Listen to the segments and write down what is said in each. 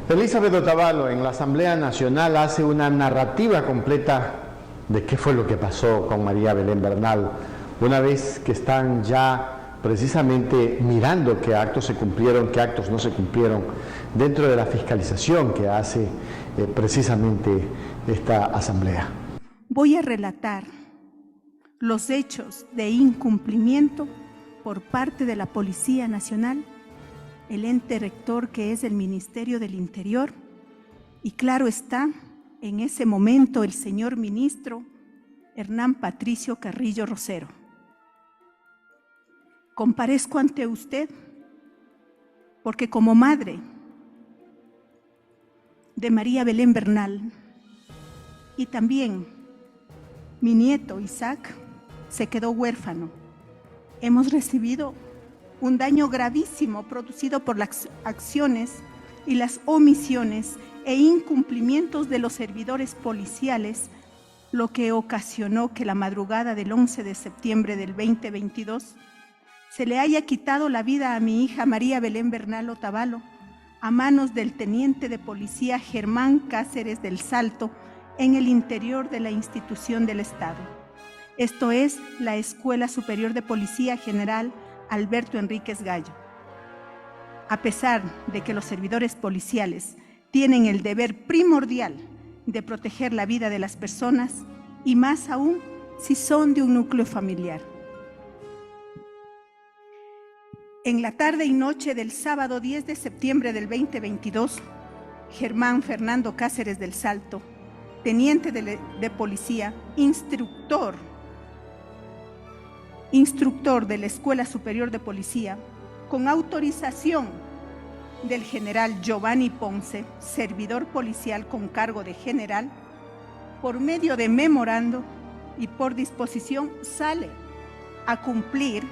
Elizabeth Otavalo en la Asamblea Nacional hace una narrativa completa de qué fue lo que pasó con María Belén Bernal, una vez que están ya precisamente mirando qué actos se cumplieron, qué actos no se cumplieron, dentro de la fiscalización que hace precisamente esta Asamblea. Voy a relatar los hechos de incumplimiento por parte de la Policía Nacional, el ente rector que es el Ministerio del Interior, y claro está, en ese momento el señor ministro Hernán Patricio Carrillo Rosero. Comparezco ante usted porque como madre de María Belén Bernal y también mi nieto Isaac se quedó huérfano, hemos recibido un daño gravísimo producido por las acciones y las omisiones e incumplimientos de los servidores policiales, lo que ocasionó que la madrugada del 11 de septiembre del 2022 se le haya quitado la vida a mi hija María Belén Bernal Otavalo a manos del teniente de policía Germán Cáceres del Salto en el interior de la institución del Estado. Esto es la Escuela Superior de Policía General Alberto Enríquez Gallo. A pesar de que los servidores policiales tienen el deber primordial de proteger la vida de las personas, y más aún si son de un núcleo familiar. En la tarde y noche del sábado 10 de septiembre del 2022, Germán Fernando Cáceres del Salto, teniente de policía, instructor de la Escuela Superior de Policía, con autorización del general Giovanni Ponce, servidor policial con cargo de general, por medio de memorando y por disposición sale a cumplir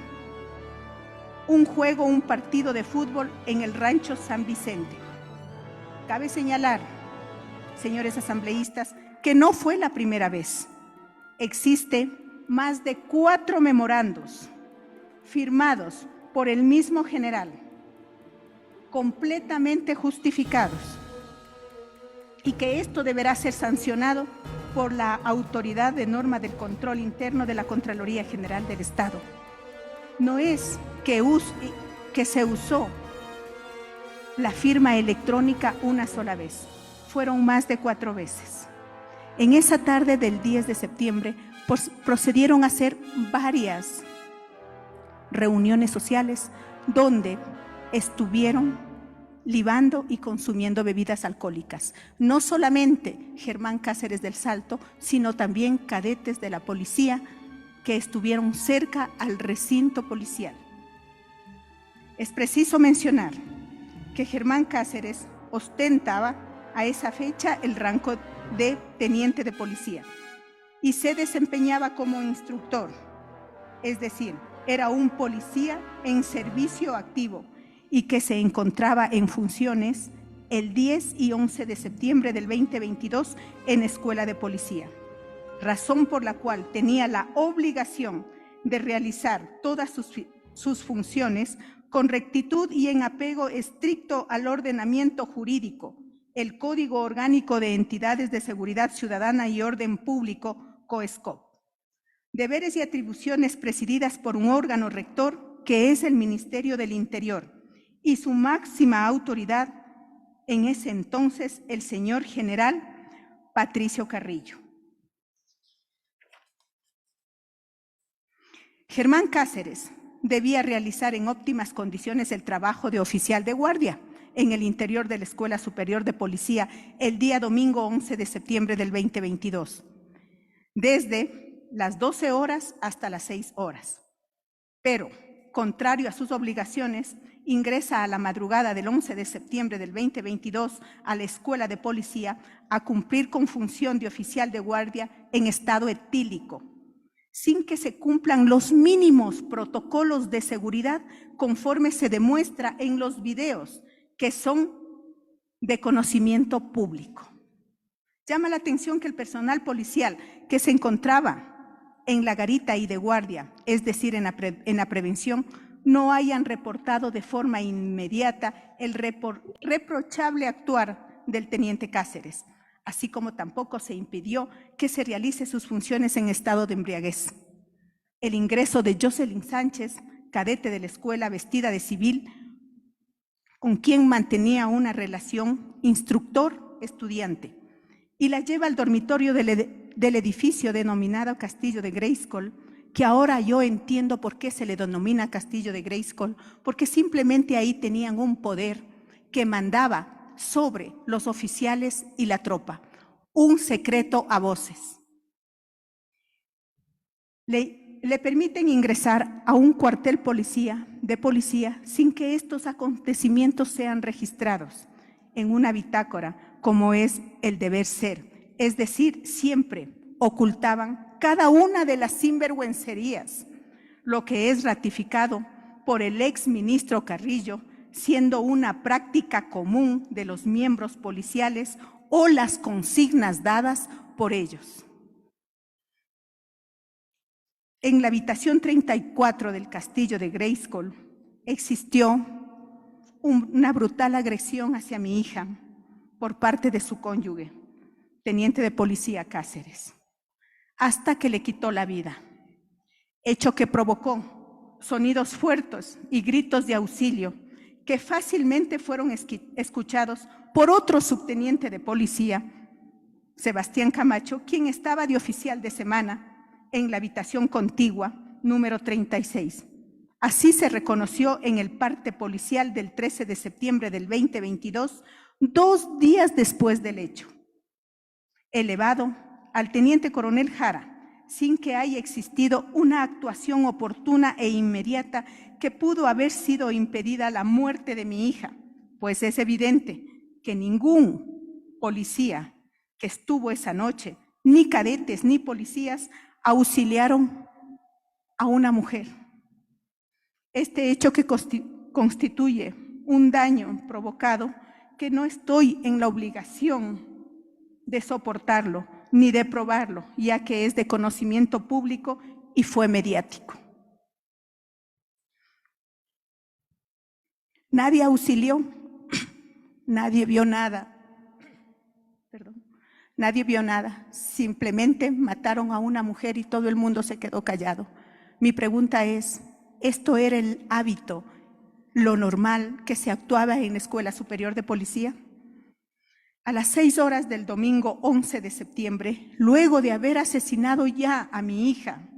un partido de fútbol en el Rancho San Vicente. Cabe señalar, señores asambleístas, que no fue la primera vez. Existe más de 4 memorandos firmados por el mismo general, completamente justificados, y que esto deberá ser sancionado por la Autoridad de Norma del Control Interno de la Contraloría General del Estado. No es que se usó la firma electrónica una sola vez, fueron más de 4 veces. En esa tarde del 10 de septiembre procedieron a hacer varias reuniones sociales donde estuvieron libando y consumiendo bebidas alcohólicas. No solamente Germán Cáceres del Salto, sino también cadetes de la policía que estuvieron cerca al recinto policial. Es preciso mencionar que Germán Cáceres ostentaba a esa fecha el rango de teniente de policía y se desempeñaba como instructor, es decir, era un policía en servicio activo y que se encontraba en funciones el 10 y 11 de septiembre del 2022 en Escuela de Policía, razón por la cual tenía la obligación de realizar todas sus funciones con rectitud y en apego estricto al ordenamiento jurídico, el Código Orgánico de Entidades de Seguridad Ciudadana y Orden Público, COESCOP. Deberes y atribuciones presididas por un órgano rector que es el Ministerio del Interior y su máxima autoridad en ese entonces el señor general Patricio Carrillo. Germán Cáceres debía realizar en óptimas condiciones el trabajo de oficial de guardia en el interior de la Escuela Superior de Policía el día domingo 11 de septiembre del 2022, desde las 12 horas hasta las 6 horas. Pero, contrario a sus obligaciones, ingresa a la madrugada del 11 de septiembre del 2022 a la Escuela de Policía a cumplir con función de oficial de guardia en estado etílico, sin que se cumplan los mínimos protocolos de seguridad conforme se demuestra en los videos que son de conocimiento público. Llama la atención que el personal policial que se encontraba en la garita y de guardia, es decir, en la prevención, no hayan reportado de forma inmediata el reprochable actuar del teniente Cáceres, así como tampoco se impidió que se realice sus funciones en estado de embriaguez. El ingreso de Jocelyn Sánchez, cadete de la escuela vestida de civil, con quien mantenía una relación instructor-estudiante, y la lleva al dormitorio del edificio denominado Castillo de Grayskull, que ahora yo entiendo por qué se le denomina Castillo de Grayskull, porque simplemente ahí tenían un poder que mandaba sobre los oficiales y la tropa, un secreto a voces. Le permiten ingresar a un cuartel de policía sin que estos acontecimientos sean registrados en una bitácora, como es el deber ser. Es decir, siempre ocultaban cada una de las sinvergüencerías, lo que es ratificado por el ex ministro Carrillo, siendo una práctica común de los miembros policiales o las consignas dadas por ellos. En la habitación 34 del Castillo de Grayskull existió una brutal agresión hacia mi hija por parte de su cónyuge, teniente de policía Cáceres, hasta que le quitó la vida, hecho que provocó sonidos fuertes y gritos de auxilio que fácilmente fueron escuchados por otro subteniente de policía, Sebastián Camacho, quien estaba de oficial de semana en la habitación contigua número 36. Así se reconoció en el parte policial del 13 de septiembre del 2022, 2 días después del hecho. Elevado al teniente coronel Jara, sin que haya existido una actuación oportuna e inmediata que pudo haber sido impedida la muerte de mi hija, pues es evidente que ningún policía que estuvo esa noche, ni cadetes ni policías, auxiliaron a una mujer. Este hecho que constituye un daño provocado que no estoy en la obligación de soportarlo ni de probarlo, ya que es de conocimiento público y fue mediático. Nadie auxilió, nadie vio nada. Nadie vio nada, simplemente mataron a una mujer y todo el mundo se quedó callado. Mi pregunta es, ¿esto era el hábito, lo normal que se actuaba en la Escuela Superior de Policía? A las 6 horas del domingo 11 de septiembre, luego de haber asesinado ya a mi hija,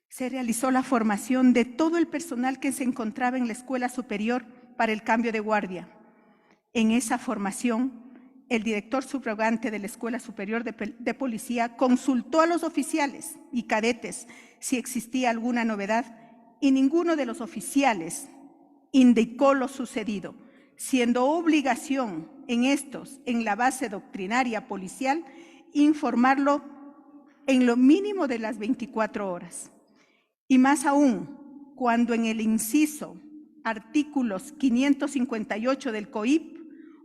se realizó la formación de todo el personal que se encontraba en la Escuela Superior para el cambio de guardia. En esa formación, el director subrogante de la Escuela Superior de Policía consultó a los oficiales y cadetes si existía alguna novedad y ninguno de los oficiales indicó lo sucedido, siendo obligación en la base doctrinaria policial, informarlo en lo mínimo de las 24 horas. Y más aún, cuando en el inciso artículos 558 del COIP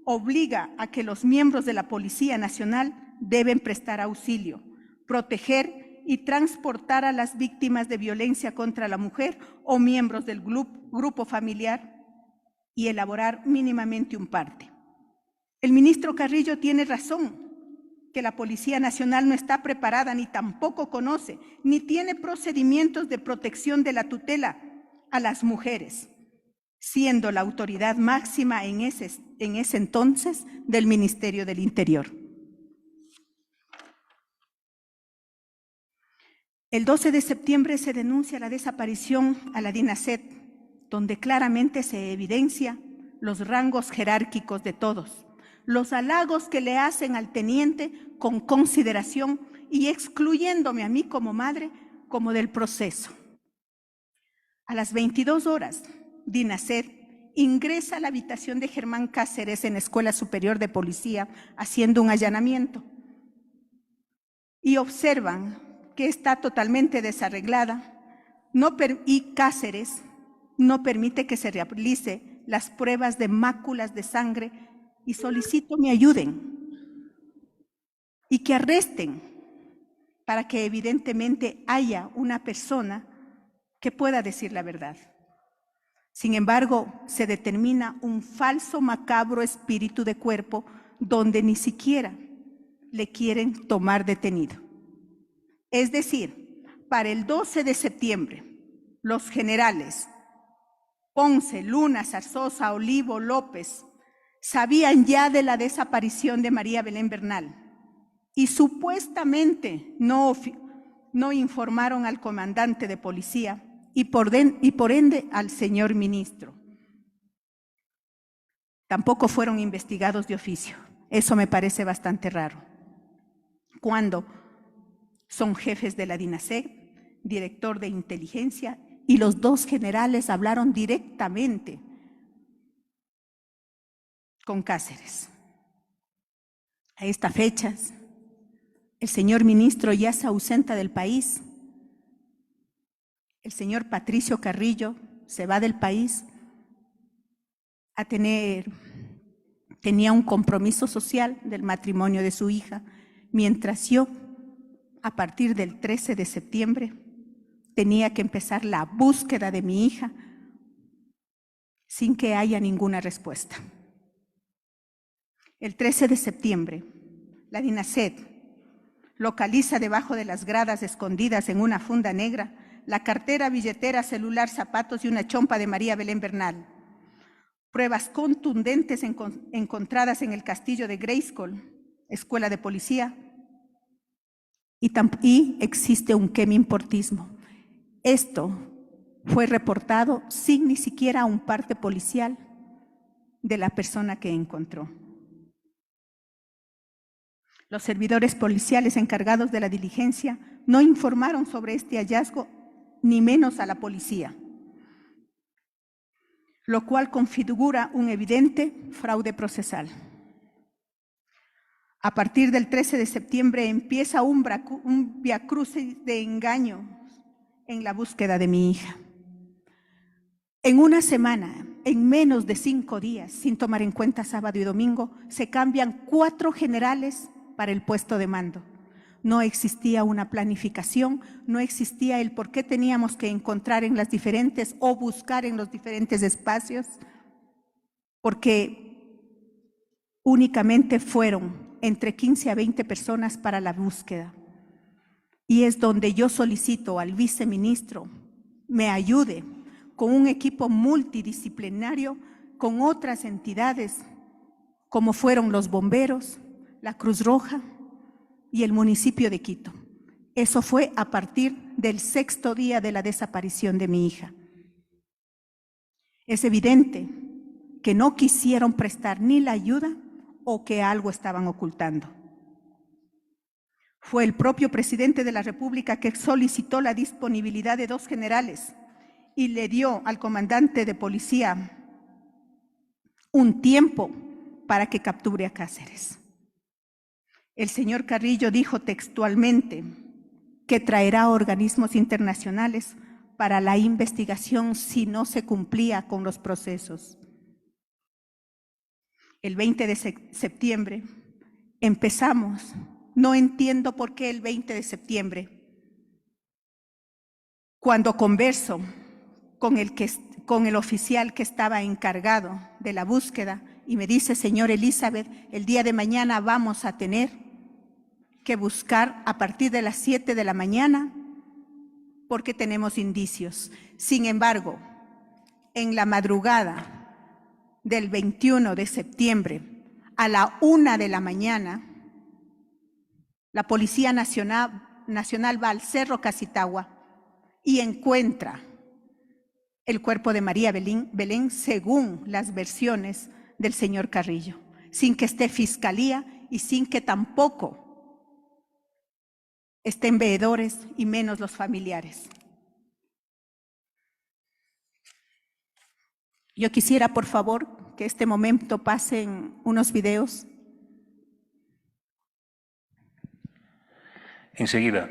obliga a que los miembros de la Policía Nacional deben prestar auxilio, proteger y transportar a las víctimas de violencia contra la mujer o miembros del grupo familiar y elaborar mínimamente un parte. El ministro Carrillo tiene razón, que la Policía Nacional no está preparada ni tampoco conoce, ni tiene procedimientos de protección de la tutela a las mujeres, siendo la autoridad máxima en ese entonces del Ministerio del Interior. El 12 de septiembre se denuncia la desaparición a la DINASET, donde claramente se evidencia los rangos jerárquicos de todos, los halagos que le hacen al teniente con consideración y excluyéndome a mí como madre como del proceso. A las 22 horas, DINASET ingresa a la habitación de Germán Cáceres en la Escuela Superior de Policía haciendo un allanamiento y observan que está totalmente desarreglada y Cáceres no permite que se realice las pruebas de máculas de sangre y solicito me ayuden y que arresten para que evidentemente haya una persona que pueda decir la verdad. Sin embargo, se determina un falso macabro espíritu de cuerpo donde ni siquiera le quieren tomar detenido. Es decir, para el 12 de septiembre, los generales Ponce, Luna, Zarzosa, Olivo, López sabían ya de la desaparición de María Belén Bernal y supuestamente no informaron al comandante de policía y por ende al señor ministro. Tampoco fueron investigados de oficio. Eso me parece bastante raro. Cuando son jefes de la DINASEC, director de inteligencia, y los dos generales hablaron directamente con Cáceres. A estas fechas, el señor ministro ya se ausenta del país. El señor Patricio Carrillo se va del país tenía un compromiso social del matrimonio de su hija, mientras yo, a partir del 13 de septiembre, tenía que empezar la búsqueda de mi hija sin que haya ninguna respuesta. El 13 de septiembre, la DINASED localiza debajo de las gradas escondidas en una funda negra la cartera, billetera, celular, zapatos y una chompa de María Belén Bernal. Pruebas contundentes encontradas en el castillo de Grayskull, escuela de policía, y existe un queminportismo. Esto fue reportado sin ni siquiera un parte policial de la persona que encontró. Los servidores policiales encargados de la diligencia no informaron sobre este hallazgo, ni menos a la policía, lo cual configura un evidente fraude procesal. A partir del 13 de septiembre empieza un viacrucis de engaño en la búsqueda de mi hija. En una semana, en menos de 5 días, sin tomar en cuenta sábado y domingo, se cambian 4 generales para el puesto de mando. No existía una planificación, no existía el por qué teníamos que encontrar en las diferentes o buscar en los diferentes espacios, porque únicamente fueron entre 15 a 20 personas para la búsqueda. Y es donde yo solicito al viceministro me ayude con un equipo multidisciplinario con otras entidades, como fueron los bomberos, la Cruz Roja y el municipio de Quito. Eso fue a partir del 6º día de la desaparición de mi hija. Es evidente que no quisieron prestar ni la ayuda o que algo estaban ocultando. Fue el propio presidente de la República que solicitó la disponibilidad de 2 generales y le dio al comandante de policía un tiempo para que capture a Cáceres. El señor Carrillo dijo textualmente que traerá organismos internacionales para la investigación si no se cumplía con los procesos. El 20 de septiembre empezamos. No entiendo por qué el 20 de septiembre, cuando converso con el oficial que estaba encargado de la búsqueda y me dice, señor Elizabeth, el día de mañana vamos a tener que buscar a partir de las 7 de la mañana porque tenemos indicios. Sin embargo, en la madrugada del 21 de septiembre a la 1 de la mañana, la Policía Nacional va al Cerro Casitagua y encuentra el cuerpo de María Belén según las versiones del señor Carrillo, sin que esté Fiscalía y sin que tampoco estén veedores y menos los familiares. Yo quisiera, por favor, que este momento pasen unos videos. Enseguida.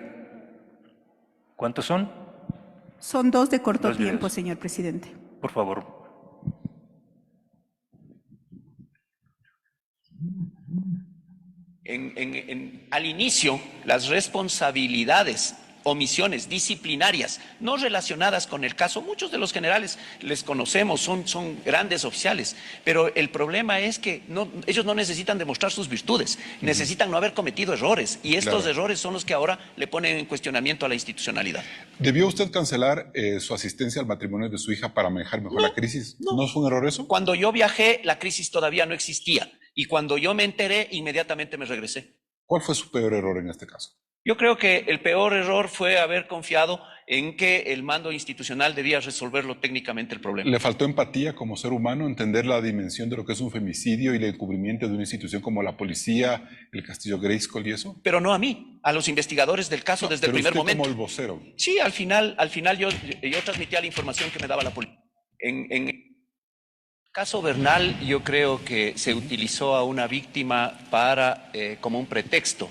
¿Cuántos son? Son 2 de corto tiempo, señor presidente. Por favor. Al inicio, las responsabilidades omisiones disciplinarias no relacionadas con el caso. Muchos de los generales les conocemos, son grandes oficiales, pero el problema es que ellos no necesitan demostrar sus virtudes, necesitan no haber cometido errores, y estos errores son los que ahora le ponen en cuestionamiento a la institucionalidad. ¿Debió usted cancelar su asistencia al matrimonio de su hija para manejar mejor la crisis? ¿No fue un error eso? Cuando yo viajé, la crisis todavía no existía, y cuando yo me enteré, inmediatamente me regresé. ¿Cuál fue su peor error en este caso? Yo creo que el peor error fue haber confiado en que el mando institucional debía resolverlo técnicamente el problema. ¿Le faltó empatía como ser humano, entender la dimensión de lo que es un femicidio y el encubrimiento de una institución como la policía, el Castillo Grayskull y eso? Pero no a mí, a los investigadores del caso desde el primer momento. Como el vocero. Sí, al final yo transmitía la información que me daba la policía. En el caso Bernal, yo creo que se utilizó a una víctima como un pretexto,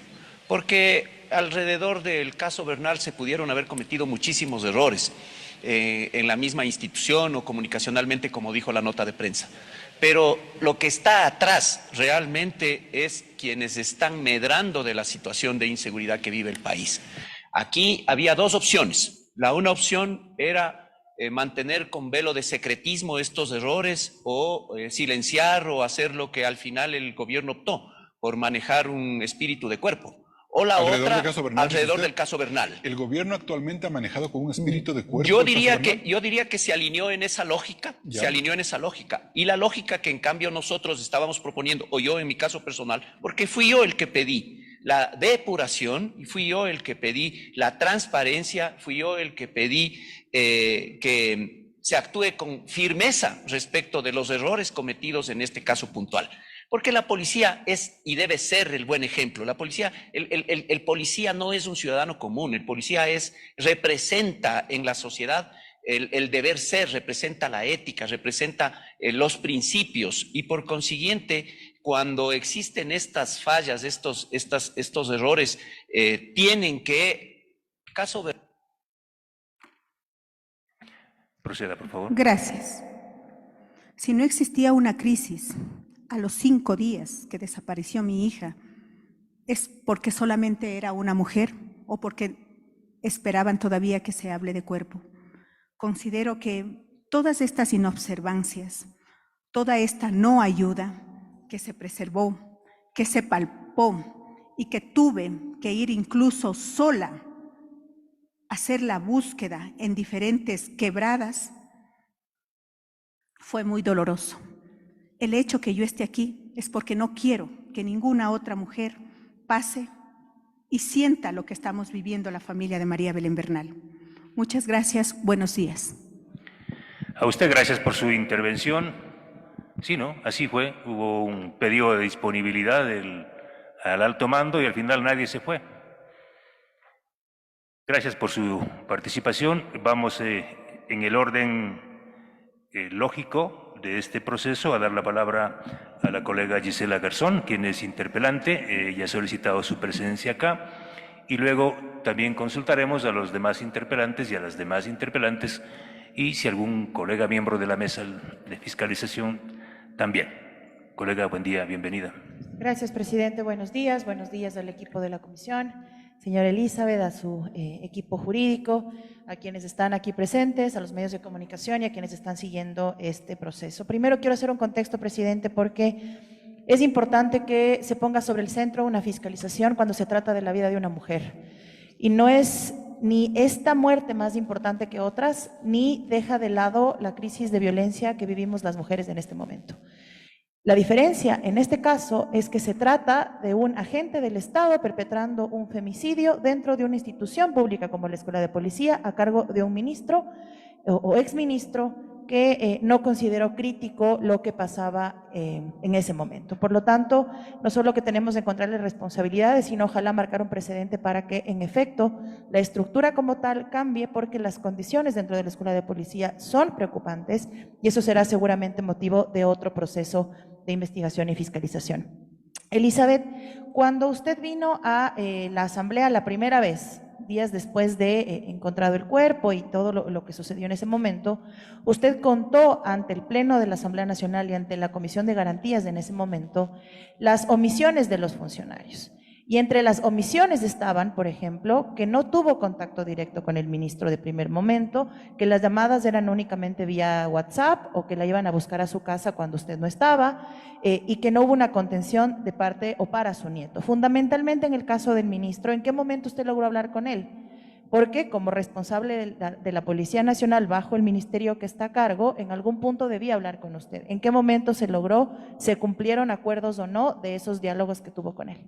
porque alrededor del caso Bernal se pudieron haber cometido muchísimos errores en la misma institución o comunicacionalmente, como dijo la nota de prensa. Pero lo que está atrás realmente es quienes están medrando de la situación de inseguridad que vive el país. Aquí había dos opciones. Una opción era mantener con velo de secretismo estos errores o silenciar o hacer lo que al final el gobierno optó, por manejar un espíritu de cuerpo. O la otra, alrededor del caso Bernal. ¿El gobierno actualmente ha manejado con un espíritu de cuerpo? Yo diría que se alineó en esa lógica, y la lógica que en cambio nosotros estábamos proponiendo, o yo en mi caso personal, porque fui yo el que pedí la depuración, y fui yo el que pedí la transparencia, fui yo el que pedí que se actúe con firmeza respecto de los errores cometidos en este caso puntual. Porque la policía es y debe ser el buen ejemplo. La policía, el policía no es un ciudadano común, el policía representa en la sociedad el deber ser, representa la ética, representa los principios, y por consiguiente, cuando existen estas fallas, estos errores, tienen que... Proceda, por favor. Gracias. Si no existía una crisis a los 5 días que desapareció mi hija, ¿es porque solamente era una mujer o porque esperaban todavía que se hable de cuerpo? Considero que todas estas inobservancias, toda esta no ayuda que se preservó, que se palpó y que tuve que ir incluso sola a hacer la búsqueda en diferentes quebradas, fue muy doloroso. El hecho que yo esté aquí es porque no quiero que ninguna otra mujer pase y sienta lo que estamos viviendo la familia de María Belén Bernal. Muchas gracias, buenos días. A usted gracias por su intervención. Sí, ¿no? Así fue. Hubo un pedido de disponibilidad al alto mando y al final nadie se fue. Gracias por su participación. Vamos en el orden lógico de este proceso a dar la palabra a la colega Gisela Garzón, quien es interpelante. Ella ha solicitado su presencia acá, y luego también consultaremos a los demás interpelantes y a las demás interpelantes, y si algún colega miembro de la mesa de fiscalización también. Colega, buen día, bienvenida. Gracias, presidente. Buenos días al equipo de la comisión, señora Elizabeth, a su equipo jurídico, a quienes están aquí presentes, a los medios de comunicación y a quienes están siguiendo este proceso. Primero quiero hacer un contexto, presidente, porque es importante que se ponga sobre el centro una fiscalización cuando se trata de la vida de una mujer. Y no es ni esta muerte más importante que otras, ni deja de lado la crisis de violencia que vivimos las mujeres en este momento. La diferencia en este caso es que se trata de un agente del Estado perpetrando un femicidio dentro de una institución pública como la Escuela de Policía, a cargo de un ministro o exministro que no consideró crítico lo que pasaba en ese momento. Por lo tanto, no solo que tenemos que encontrarle responsabilidades, sino ojalá marcar un precedente para que, en efecto, la estructura como tal cambie, porque las condiciones dentro de la Escuela de Policía son preocupantes, y eso será seguramente motivo de otro proceso de investigación y fiscalización. Elizabeth, cuando usted vino a la asamblea la primera vez, días después de encontrado el cuerpo y todo lo que sucedió en ese momento, usted contó ante el Pleno de la Asamblea Nacional y ante la Comisión de Garantías en ese momento las omisiones de los funcionarios. Y entre las omisiones estaban, por ejemplo, que no tuvo contacto directo con el ministro de primer momento, que las llamadas eran únicamente vía WhatsApp o que la iban a buscar a su casa cuando usted no estaba, y que no hubo una contención de parte o para su nieto. Fundamentalmente en el caso del ministro, ¿en qué momento usted logró hablar con él? Porque como responsable de la Policía Nacional bajo el ministerio que está a cargo, en algún punto debía hablar con usted. ¿En qué momento se logró, se cumplieron acuerdos o no de esos diálogos que tuvo con él?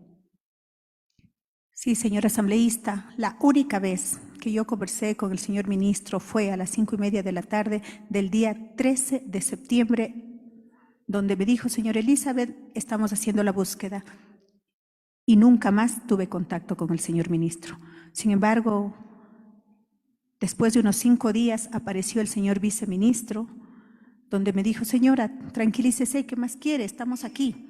Sí, señor asambleísta, la única vez que yo conversé con el señor ministro fue a las 5:30 de la tarde del día 13 de septiembre, donde me dijo, señor Elizabeth, estamos haciendo la búsqueda. Y nunca más tuve contacto con el señor ministro. Sin embargo, después de unos 5 días apareció el señor viceministro, donde me dijo, señora, tranquilícese, ¿qué más quiere? Estamos aquí.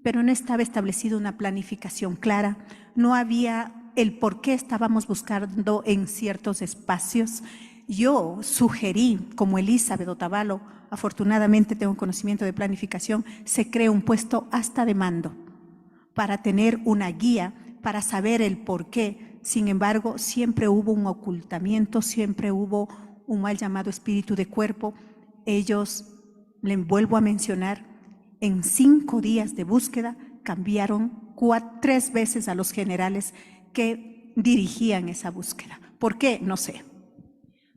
Pero no estaba establecida una planificación clara, no había el por qué estábamos buscando en ciertos espacios. Yo sugerí, como Elizabeth Otavalo, afortunadamente tengo conocimiento de planificación, se creó un puesto hasta de mando para tener una guía, para saber el por qué. Sin embargo, siempre hubo un ocultamiento, siempre hubo un mal llamado espíritu de cuerpo. Ellos, les vuelvo a mencionar, en 5 días de búsqueda cambiaron 3 veces a los generales que dirigían esa búsqueda. ¿Por qué? No sé.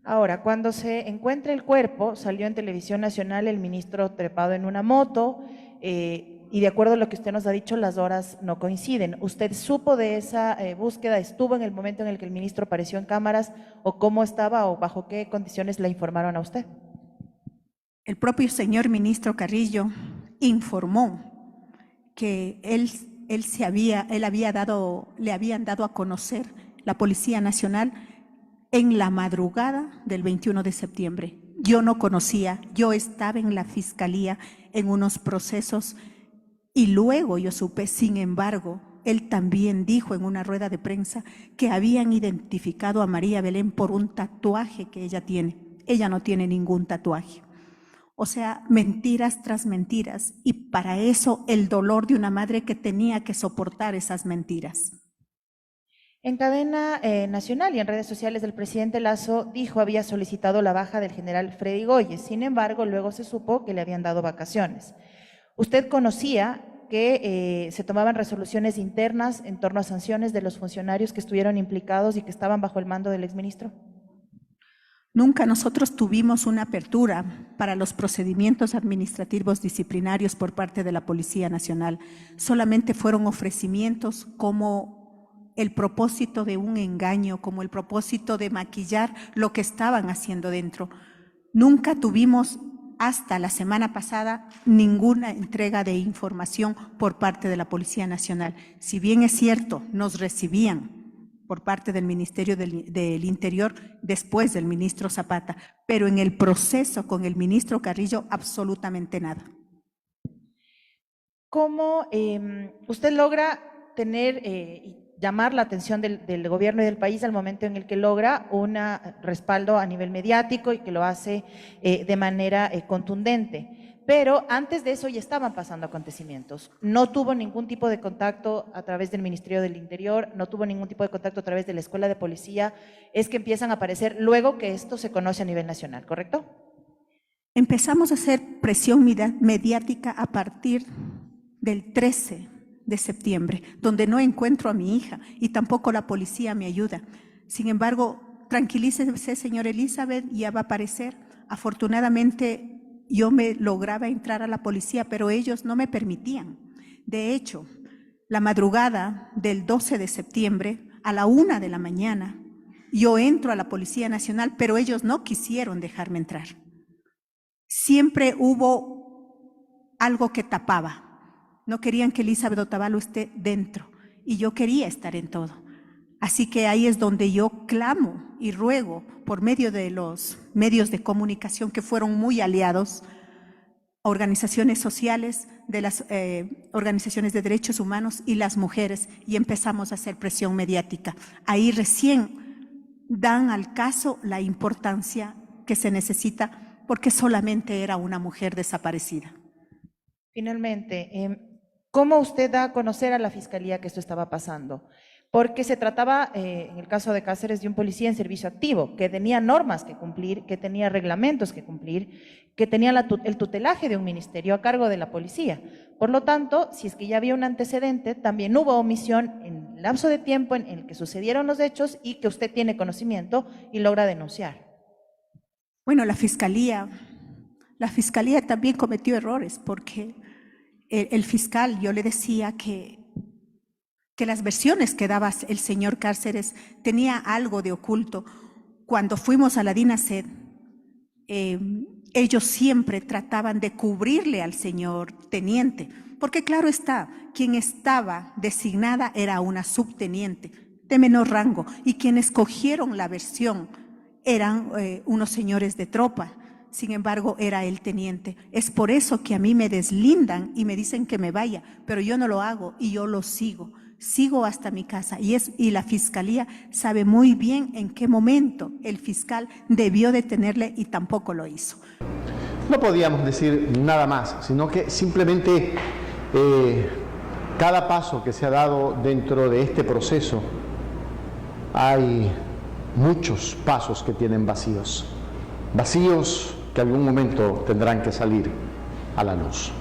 Ahora, cuando se encuentra el cuerpo, salió en Televisión Nacional el ministro trepado en una moto, y de acuerdo a lo que usted nos ha dicho, las horas no coinciden. ¿Usted supo de esa búsqueda? ¿Estuvo en el momento en el que el ministro apareció en cámaras? ¿O cómo estaba o bajo qué condiciones le informaron a usted? El propio señor ministro Carrillo informó que le habían dado a conocer la Policía Nacional en la madrugada del 21 de septiembre. Yo no conocía, yo estaba en la Fiscalía en unos procesos y luego yo supe, sin embargo, él también dijo en una rueda de prensa que habían identificado a María Belén por un tatuaje que ella tiene. Ella no tiene ningún tatuaje. O sea, mentiras tras mentiras, y para eso el dolor de una madre que tenía que soportar esas mentiras. En cadena nacional y en redes sociales el presidente Lasso dijo había solicitado la baja del general Freddy Goyes. Sin embargo, luego se supo que le habían dado vacaciones. ¿Usted conocía que se tomaban resoluciones internas en torno a sanciones de los funcionarios que estuvieron implicados y que estaban bajo el mando del exministro? Nunca nosotros tuvimos una apertura para los procedimientos administrativos disciplinarios por parte de la Policía Nacional. Solamente fueron ofrecimientos como el propósito de un engaño, como el propósito de maquillar lo que estaban haciendo dentro. Nunca tuvimos, hasta la semana pasada, ninguna entrega de información por parte de la Policía Nacional. Si bien es cierto, nos recibían por parte del Ministerio del Interior después del ministro Zapata, pero en el proceso con el ministro Carrillo absolutamente nada. ¿Cómo usted logra tener y llamar la atención del gobierno y del país al momento en el que logra un respaldo a nivel mediático y que lo hace de manera contundente? Pero antes de eso ya estaban pasando acontecimientos. No tuvo ningún tipo de contacto a través del Ministerio del Interior, no tuvo ningún tipo de contacto a través de la Escuela de Policía. Es que empiezan a aparecer luego que esto se conoce a nivel nacional, ¿correcto? Empezamos a hacer presión mediática a partir del 13 de septiembre, donde no encuentro a mi hija y tampoco la policía me ayuda. Sin embargo, tranquilícese, señor Elizabeth, ya va a aparecer. Afortunadamente, yo me lograba entrar a la policía, pero ellos no me permitían. De hecho, la madrugada del 12 de septiembre, a la 1 de la mañana, yo entro a la Policía Nacional, pero ellos no quisieron dejarme entrar. Siempre hubo algo que tapaba. No querían que Elizabeth Otavalo esté dentro, y yo quería estar en todo. Así que ahí es donde yo clamo y ruego por medio de los medios de comunicación que fueron muy aliados, organizaciones sociales, de las organizaciones de derechos humanos y las mujeres, y empezamos a hacer presión mediática. Ahí recién dan al caso la importancia que se necesita, porque solamente era una mujer desaparecida. Finalmente, ¿Cómo usted da a conocer a la Fiscalía que esto estaba pasando? Porque se trataba, en el caso de Cáceres, de un policía en servicio activo, que tenía normas que cumplir, que tenía reglamentos que cumplir, que tenía el tutelaje de un ministerio a cargo de la policía. Por lo tanto, si es que ya había un antecedente, también hubo omisión en el lapso de tiempo en el que sucedieron los hechos y que usted tiene conocimiento y logra denunciar. Bueno, la Fiscalía también cometió errores, porque el fiscal, yo le decía que las versiones que daba el señor Cáceres tenía algo de oculto. Cuando fuimos a la DINASED, ellos siempre trataban de cubrirle al señor teniente, porque claro está, quien estaba designada era una subteniente de menor rango, y quienes cogieron la versión eran unos señores de tropa. Sin embargo, era el teniente. Es por eso que a mí me deslindan y me dicen que me vaya, pero yo no lo hago y yo lo sigo. Sigo hasta mi casa y la Fiscalía sabe muy bien en qué momento el fiscal debió detenerle y tampoco lo hizo. No podíamos decir nada más, sino que simplemente cada paso que se ha dado dentro de este proceso, hay muchos pasos que tienen vacíos que algún momento tendrán que salir a la luz.